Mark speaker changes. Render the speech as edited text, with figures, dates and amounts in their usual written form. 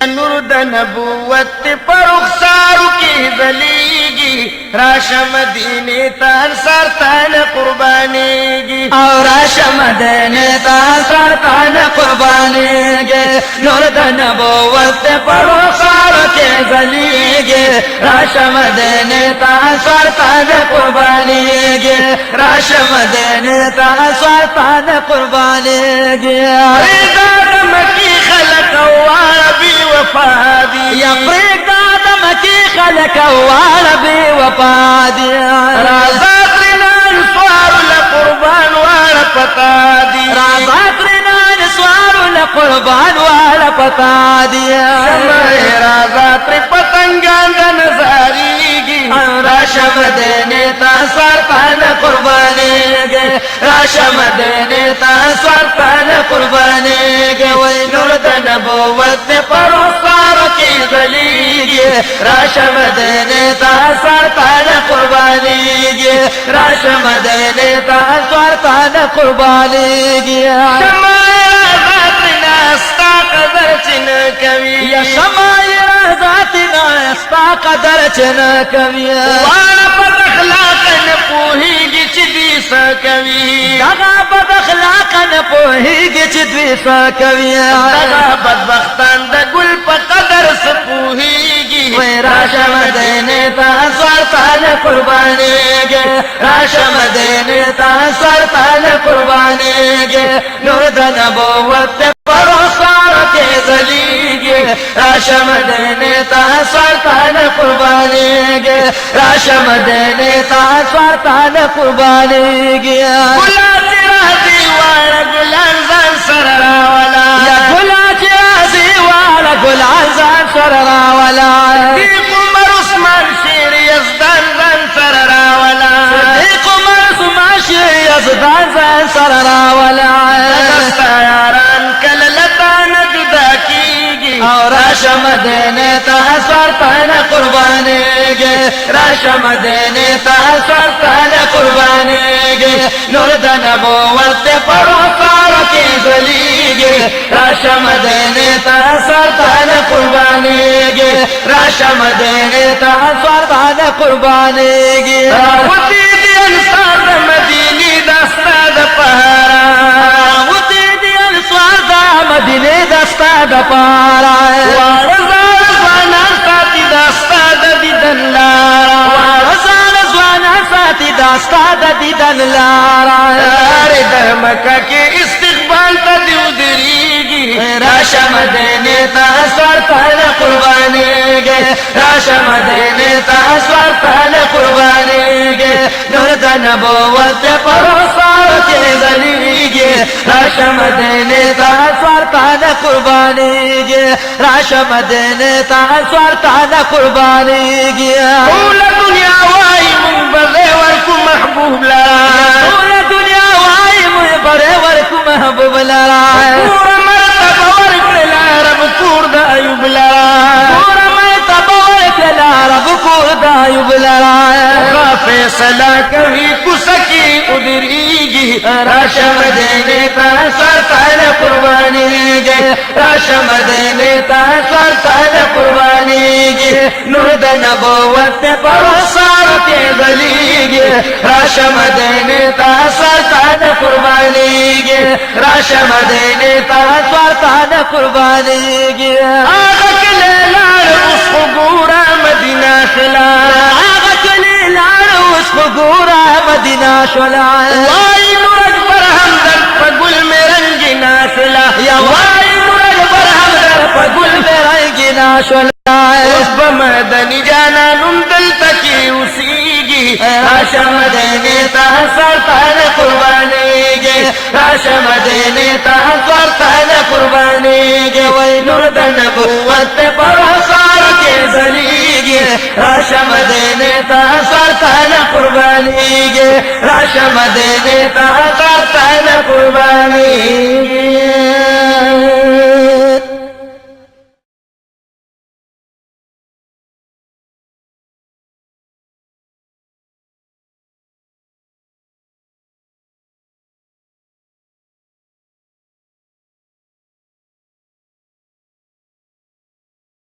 Speaker 1: नूर the नबूवत पर रुखसारू की ज़लीगी राशा मदीने तान सरतान कुर्बानीगी
Speaker 2: और राशा मदीने तान सरतान कुर्बानीगी नूर द नबूवत पर रुखसारू की ज़लीगी राशा मदीने तान सरतान कुर्बानीगी राशा मदीने तान सरतान कुर्बानीगी
Speaker 1: मकी खलक वारबी वफादी
Speaker 2: यफ्रीक आदम की खलक वारबी वफादी
Speaker 1: राज़ात्रिनान स्वार लकुर्बान वार पतादी
Speaker 2: राज़ात्रिनान स्वार लकुर्बान वार पतादी
Speaker 1: शमाए राज़ात्रि पतंगान नजारीगी
Speaker 2: राशा मदीने तान सरतान कुर्बानीगी राशा मदीने तान सरतान कुर्बानीगी वही नूर द नबूवत पर रुखसार की ज़लीगी राशा मदीने तान सरतान कुर्बानीगी राशा मदीने तान सरतान कुर्बानीगी
Speaker 1: शमाए राज़ात्रि नास्ता कदर चिन कवी
Speaker 2: शमाए राज़ात्रि नास्ता कदर चिन कवी
Speaker 1: वाला बदखलाकन पोहीगी चिदी सा कवी
Speaker 2: दगा बदखलाकन पोहीगी चिदी सा कवी
Speaker 1: दगा बदबख्तान द गुल पर कदर से पोहीगी
Speaker 2: राशा मदीने तान सरतान कुर्बानीगी राशा मदीने तान सरतान कुर्बानीगी नूर द नबूवत पर रुखसार की ज़लीगी राशा मदीने तान सरतान कुर्बानीगी राशा मदीने तान सरतान कुर्बानीगी
Speaker 1: गुला चिराजी वाला गुलान जान सररा वाला
Speaker 2: गुला चिराजी वाला गुलान जान सररा वाला
Speaker 1: उमर उस्मान शेर यजदान जान सररा वाला
Speaker 2: उमर उस्मान शेर यजदान जान सररा वाला
Speaker 1: दस्ता यारान कल लतान जुदा कीगी
Speaker 2: और राशा मदीने तान सरतान कुर्बानीगी राशा मदीने तान सरतान कुर्बानीगी नूर द नबूवत पर रुखसार की ज़लीगी राशा मदीने तान सरतान कुर्बानीगी राशा मदीने तान सरतान कुर्बानीगी
Speaker 1: उती दियन साद मदीनी दस्ता द पहारा
Speaker 2: उती दियन स्वादा मदीने दस्ता द पहारा
Speaker 1: वारज़ान ज़वाना साथी दस्ता द दीदन लारा
Speaker 2: वारज़ान ज़वाना साथी दस्ता द दीदन लारा
Speaker 1: अरे दर मक्का के इस्तकबाल का दिउदरीगी
Speaker 2: राशा मदीने तान सरतान कुर्बानीगी राशा मदीने तान सरतान कुर्बानीगी नूर द नबूवत पर रुखसार की ज़लीगी राशा मदीने तान सरतान कुर्बानीगी राशा मदीने तान सरतान कुर्बानीगी
Speaker 1: पूरा दुनिया वाई मुंबरे वर्कु महबूब लारा
Speaker 2: पूरा दुनिया वाई मुझे बड़े वर्कु महबूब लारा
Speaker 1: पूरा मर्तबा वर्क लारब कुर्द अयुब लारा
Speaker 2: पूरा मर्तबा वर्क लारब कुर्द अयुब लारा
Speaker 1: फैसला कभी कुसकी उदरीगी
Speaker 2: राशा मदीने तान सरतान कुर्बानीगी राशा मदीने तान सरतान कुर्बानीगी नूर द नबूवत पर रुखसार की ज़लीगी राशा मदीने तान सरतान कुर्बानीगी राशा मदीने तान सरतान कुर्बानीगी
Speaker 1: आगा के लाल उसको गोरा मदीना खिला
Speaker 2: गोरा मदीना शोला
Speaker 1: वाई नूरज पर हमदर्द पगुल में रंगी नासला
Speaker 2: या वाई नूरज पर हमदर्द पगुल में रंगी नाशोला
Speaker 1: उस बमदनी जाना नुंदल तकी उसीगी
Speaker 2: राशा मदीने तान सरतान कुर्बानीगी राशा मदीने तान सरतान कुर्बानीगी वही नूर द नबूवत पर रुखसार की ज़लीगी राशा मदीने तान सरतान कुर्बानीगी राशा मदीने तान सरतान कुर्बानीगी